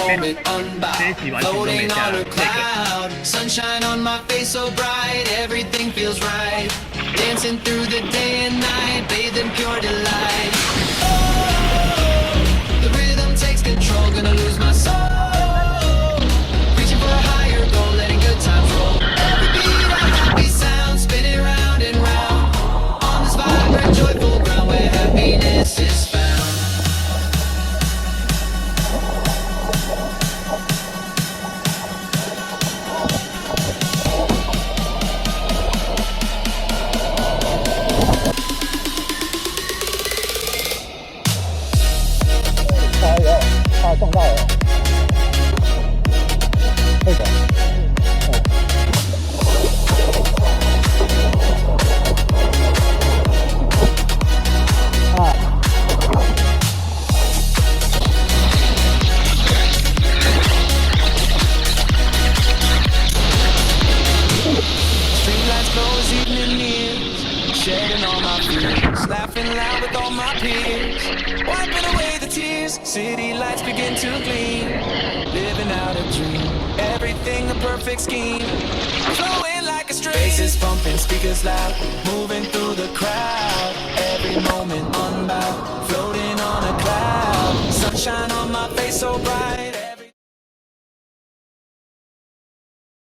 moment unbound, floating on a cloud. Sunshine on my face so bright, everything feels right. Dancing through the day and night, bathed in pure delight. Oh, the rhythm takes control, gonna lose my soul. Reaching for a higher goal, letting good times roll. Every beat a happy sound, spinning round and round. On this vibrant, joyful ground where happiness is found.撞到了，这个，Streetlights glow as evening nears, shedding all my fears, laughing loud with all my peers, wiping away the tears. City lights begin to gleam, living out a dream. Everything a perfect scheme, flowing like a stream. Faces pumping, speakers loud, moving through the crowd. Every moment unbound, floating on a cloud. Sunshine on my face so bright.